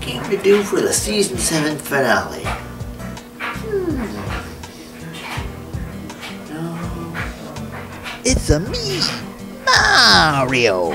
game to do for the Season 7 finale? No. It's a me, Mario!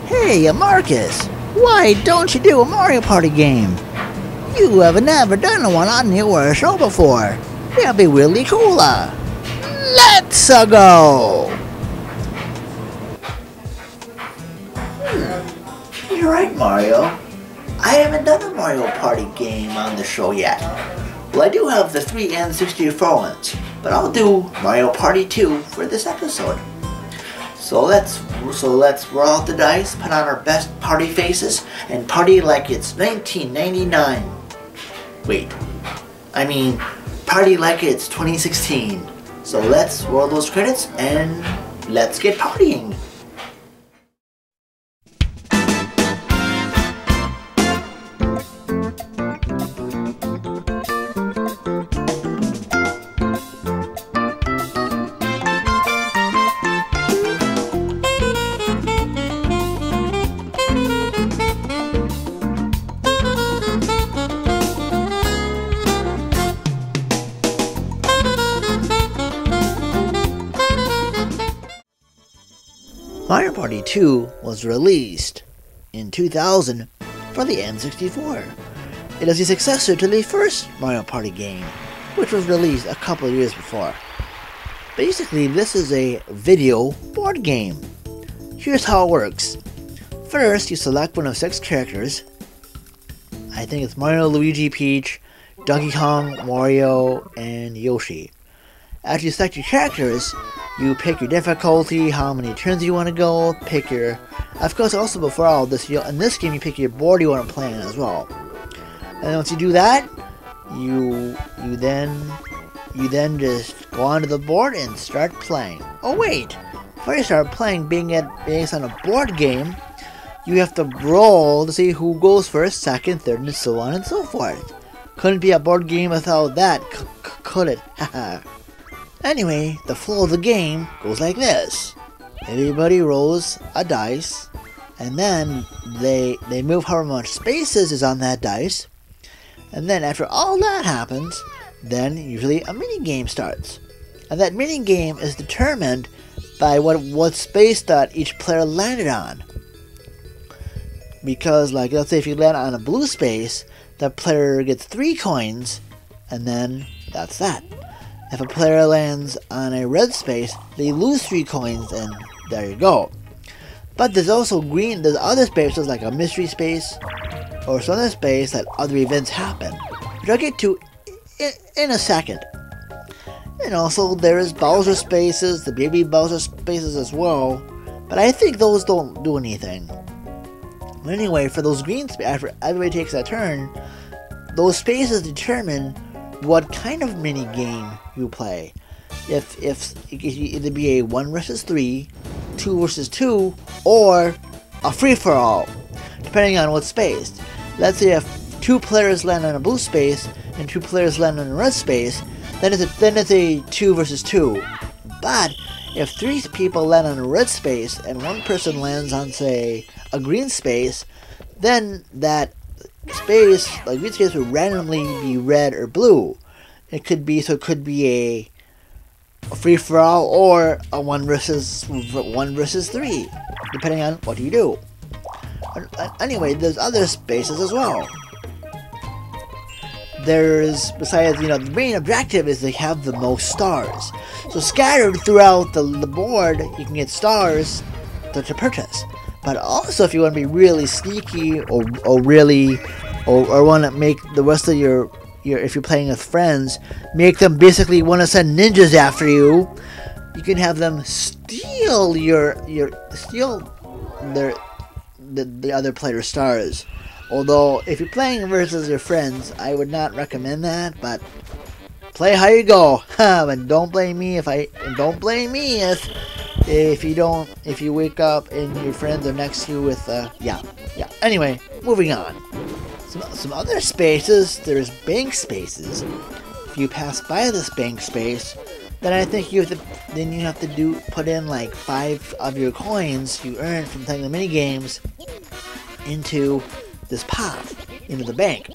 Hey, Marcus! Why don't you do a Mario Party game? You have never done one on your show before. That'd be really cool. Let's go! You're right, Mario. I haven't done a Mario Party game on the show yet. Well, I do have the 3 N64 ones, but I'll do Mario Party 2 for this episode. So let's roll out the dice, put on our best party faces, and party like it's 1999. Wait, I mean, party like it's 2016. So let's roll those credits and let's get partying. Mario Party 2 was released in 2000 for the N64. It is the successor to the first Mario Party game, which was released a couple of years before. Basically, this is a video board game. Here's how it works. First, you select one of 6 characters. I think it's Mario, Luigi, Peach, Donkey Kong, Mario, and Yoshi. After you select your characters, you pick your difficulty, how many turns you want to go, pick your... Of course, also before all this, in this game you pick your board you want to play on as well. And once you do that, you then just go onto the board and start playing. Oh wait! Before you start playing, based on a board game, you have to roll to see who goes first, second, third, and so on and so forth. Couldn't be a board game without that, could it? Haha. Anyway, the flow of the game goes like this. Everybody rolls a dice, and then they move however much spaces is on that dice, and then after all that happens, then usually a mini game starts. And that mini game is determined by what space that each player landed on. Because, like, let's say if you land on a blue space, that player gets 3 coins, and then that's that. If a player lands on a red space, they lose 3 coins, and there you go. But there's also there's other spaces like a mystery space, or some other space that other events happen, which I'll get to in a second. And also there's Bowser spaces, the baby Bowser spaces as well, but I think those don't do anything. But anyway, for those green spaces, after everybody takes a turn, those spaces determine what kind of mini game you play. If it could either be a 1 versus 3, 2 versus 2, or a free-for-all, depending on what space. Let's say if 2 players land on a blue space and 2 players land on a red space, then it's a 2 versus 2. But if 3 people land on a red space and 1 person lands on, say, a green space, then that space, like green space, would randomly be red or blue. It could be a free for all or a 1 versus 3, depending on what you do. Anyway, there's other spaces as well. There's, besides, the main objective is to have the most stars. So scattered throughout the board, you can get stars to purchase. But also, if you want to be really sneaky or want to make the rest of your if you're playing with friends, make them basically want to send ninjas after you, you can have them steal the other player's stars. Although, if you're playing versus your friends, I would not recommend that, but play how you go. But don't blame me if you wake up and your friends are next to you with yeah. Anyway, moving on. Some other spaces, there's bank spaces. If you pass by this bank space, then I think you have to put in like 5 of your coins you earned from playing the mini games into this path, into the bank.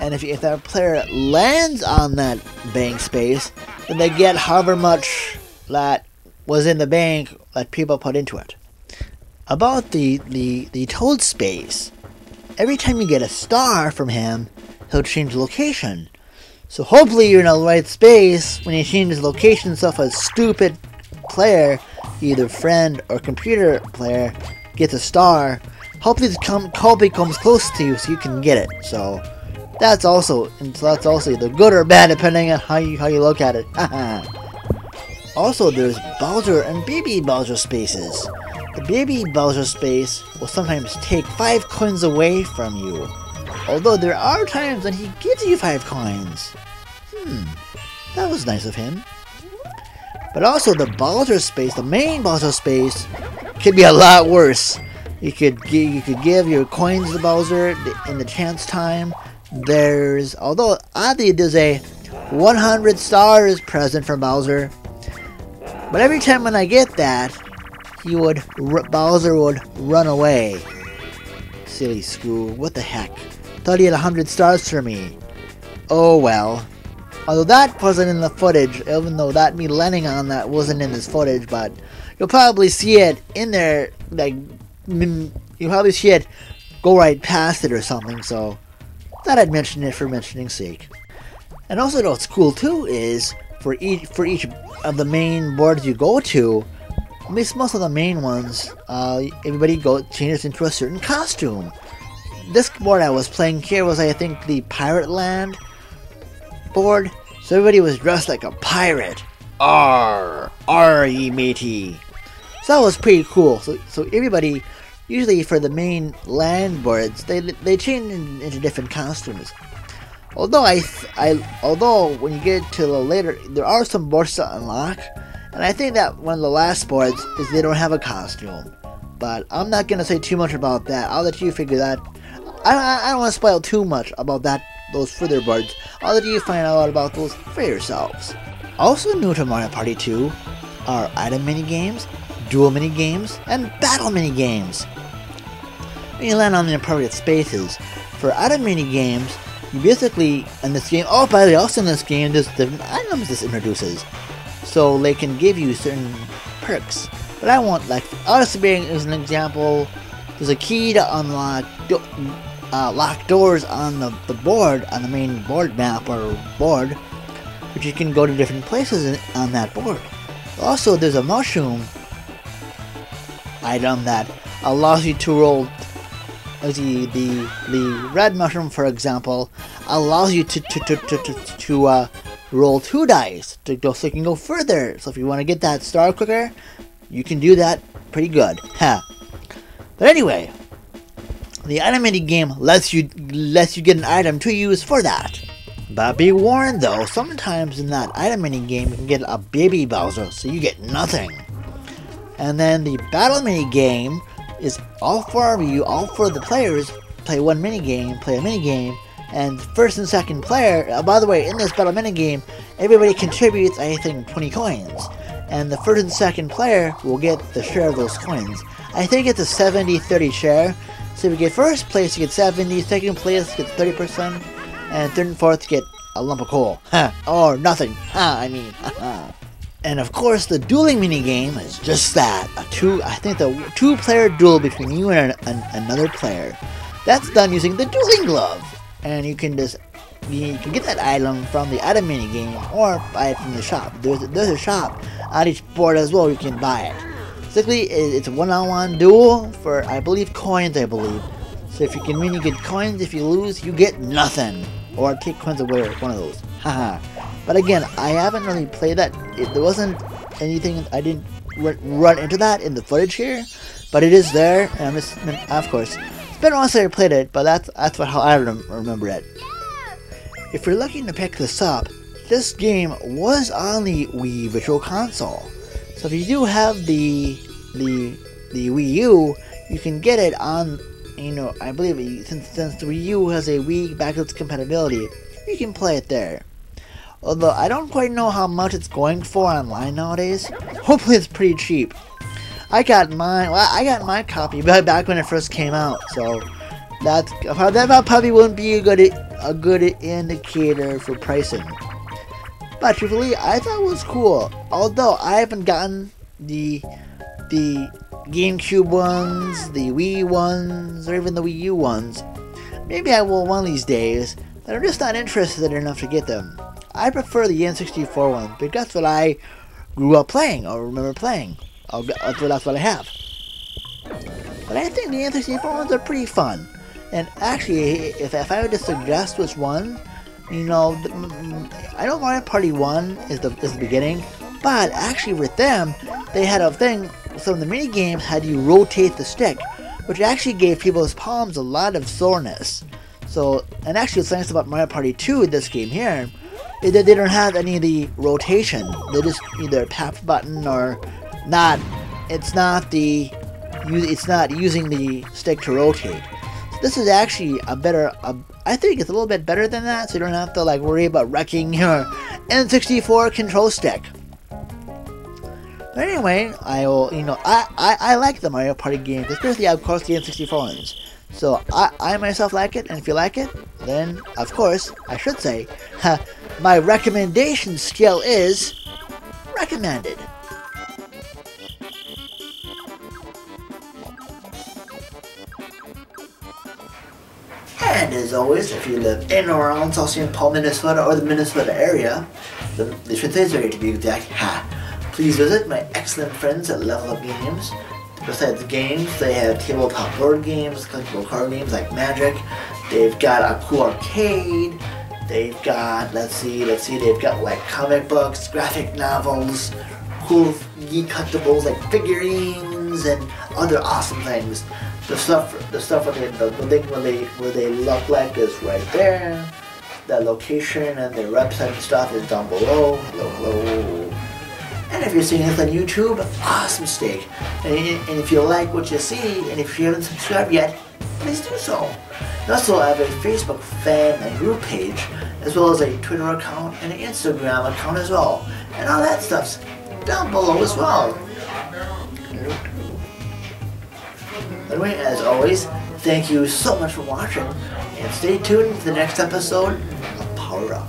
And if that player lands on that bank space, then they get however much that was in the bank that people put into it. About the toad space, every time you get a star from him, he'll change location. So hopefully you're in the right space when he changes location, so if a stupid player, either friend or computer player, gets a star, hopefully the copy comes close to you so you can get it. So that's also either good or bad depending on how you look at it. Also, there's Bowser and Baby Bowser spaces. The Baby Bowser space will sometimes take 5 coins away from you, although there are times when he gives you 5 coins. That was nice of him. But also the Bowser space, the main Bowser space, could be a lot worse. You could give your coins to Bowser in the chance time. Although oddly there's a 100 stars present for Bowser, but every time when I get that, Bowser would run away. Silly Screw, what the heck? Thought he had 100 stars for me. Oh well. Although that wasn't in the footage, even though that me landing on that wasn't in this footage, but you'll probably see it in there, like, you'll probably see it go right past it or something, so thought I'd mention it for mentioning's sake. And also what's cool too is, for each of the main boards you go to, at least most of the main ones, everybody changes into a certain costume. This board I was playing here was, I think, the Pirate Land board, so everybody was dressed like a pirate. Arr, ye matey. So that was pretty cool. So everybody, usually for the main land boards, they change into different costumes. Although although when you get to the later, there are some boards to unlock, and I think that one of the last boards is they don't have a costume. But I'm not gonna say too much about that. I'll let you figure that. I don't want to spoil too much about those further boards. I'll let you find out about those for yourselves. Also new to Mario Party 2 are item minigames, duel minigames, and battle minigames. When you land on the appropriate spaces, for item minigames, you basically, in this game, oh by the way, also in this game, there's different items this introduces. So they can give you certain perks. But I want, like, Odyssey Bearing is an example. There's a key to unlock lock doors on the board, on the main board map or board, which you can go to different places on that board. Also, there's a mushroom item that allows you to roll. The red mushroom, for example, allows you to roll 2 dice so you can go further. So if you want to get that star quicker, you can do that pretty good. But anyway, the item mini game lets you get an item to use for that. But be warned though, sometimes in that item mini game you can get a baby Bowser, so you get nothing. And then the battle mini game is all for the players play one mini game, and first and second player. By the way, in this battle mini game, everybody contributes, I think, 20 coins, and the first and second player will get the share of those coins. I think it's a 70-30 share. So if you get first place, you get 70, second place, you get 30%, and third and fourth, you get a lump of coal. Or nothing. And of course, the dueling minigame is just that. I think the 2-player duel between you and another player. That's done using the dueling glove. And you can get that item from the item minigame or buy it from the shop. There's a shop on each board as well, you can buy it. Basically, it's a one-on-one duel for, I believe, coins, So if you can win, you get coins. If you lose, you get nothing. Or take coins away, one of those. But again, I haven't really played that. There wasn't anything, I didn't run into that in the footage here. But it is there, and of course, it's been a while since I played it, but that's how I remember it. If you're looking to pick this up, this game was on the Wii Virtual Console. So if you do have the Wii U, you can get it on, I believe since the Wii U has a Wii backwards compatibility, you can play it there. Although I don't quite know how much it's going for online nowadays. Hopefully it's pretty cheap. I got my copy back when it first came out, so that probably wouldn't be a good indicator for pricing. But truthfully, I thought it was cool. Although I haven't gotten the GameCube ones, the Wii ones, or even the Wii U ones. Maybe I will one of these days, but I'm just not interested enough to get them. I prefer the N64 one because that's what I grew up playing or remember playing. That's what I have. But I think the N64 ones are pretty fun. And actually, if I were to suggest which one, you know, I know Mario Party 1 is the beginning, but actually with them, they had a thing, some of the mini games had you rotate the stick, which actually gave people's palms a lot of soreness. So, and actually what's nice about Mario Party 2, this game here, is that they don't have any of the rotation. They just either tap the button or not. It's not using the stick to rotate. So this is actually a better, I think it's a little bit better than that, so you don't have to like worry about wrecking your N64 control stick. But anyway, I will, I like the Mario Party games, especially of course the N64 ones. So I myself like it, and if you like it, then of course I should say, my recommendation scale is recommended. And as always, if you live in or around South St. Paul, Minnesota, or the Minnesota area, the Twin Cities area to be exact, please visit my excellent friends at Level Up Games. Besides the games, they have tabletop board games, collectible card games like Magic. They've got a cool arcade. They've got, let's see, they've got like comic books, graphic novels, cool geek collectibles like figurines and other awesome things. The stuff where they look like is right there. The location and their website and stuff is down below. Hello. And if you're seeing this on YouTube, awesome steak. And if you like what you see, and if you haven't subscribed yet, please do so. I also have a Facebook fan and group page, as well as a Twitter account and an Instagram account as well. And all that stuff's down below as well. Anyway, as always, thank you so much for watching, and stay tuned for the next episode of Power Up.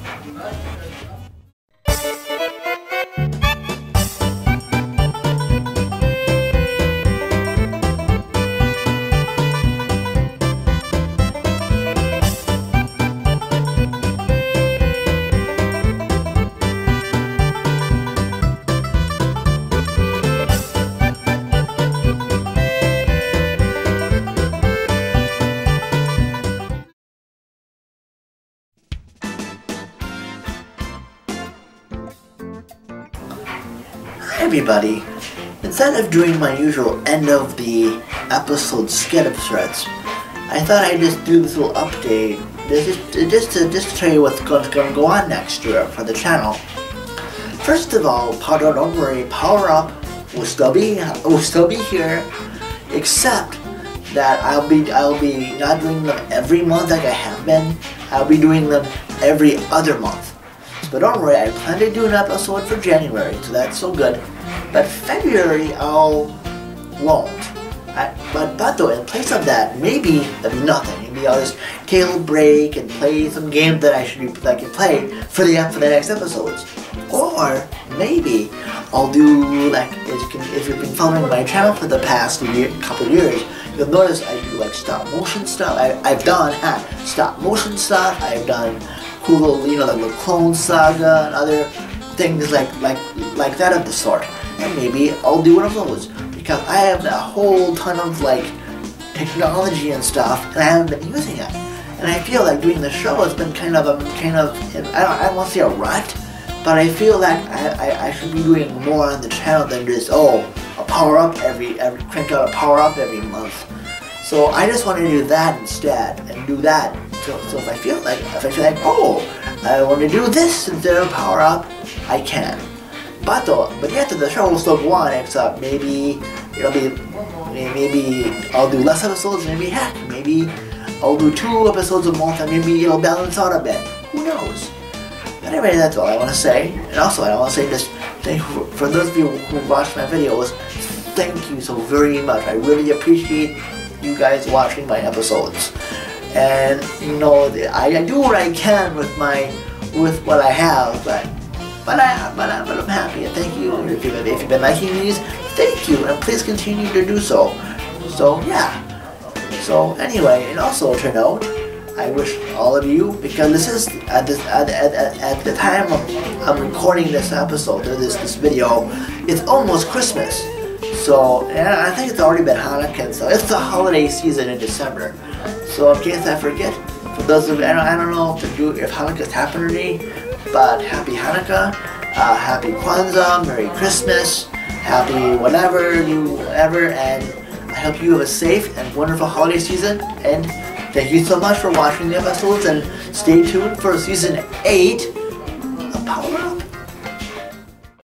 Everybody, instead of doing my usual end of the episode skit of threads, I thought I'd just do this little update just to tell you what's going to go on next year for the channel. First of all, don't worry, Power Up will still be here, except that I'll be not doing them every month like I have been. I'll be doing them every other month. But don't worry, I plan to do an episode for January, so that's so good. But February, won't. But though, in place of that, maybe there'll be nothing. Maybe I'll just take a little break and play some games that I can play for the next episodes. Or maybe I'll do, like, if you've been following my channel for the past couple of years, you'll notice I do like stop motion stuff. I've done stop motion stuff. I've done cool, like the Clone Saga and other things like that of the sort. And maybe I'll do one of those, because I have a whole ton of like technology and stuff, and I haven't been using it. And I feel like doing the show has been kind of I don't want to say a rut, but I feel like I should be doing more on the channel than just a power up crank out a power up every month. So I just want to do that instead, and do that. So if I feel like I want to do this instead of power up, I can. But yet the show will still go on, except maybe I'll do less episodes, maybe I'll do 2 episodes a month, and maybe it'll balance out a bit. Who knows? But anyway, that's all I want to say. And also, I want to say just thank you for those of you who watched my videos. thank you so very much. I really appreciate you guys watching my episodes. And you know, I do what I can with what I have, but I'm happy, and thank you. If you've been liking these, thank you, and please continue to do so. So yeah. So anyway, and also to note, I wish all of you, because this is at the time I'm recording this episode, or this video, it's almost Christmas. So and I think it's already been Hanukkah, so it's the holiday season in December. So in case I forget, for those of you, I don't know if Hanukkah's happened already, but happy Hanukkah, happy Kwanzaa, Merry Christmas, happy whatever, and I hope you have a safe and wonderful holiday season, and thank you so much for watching the episodes, and stay tuned for season 8 of Power Up.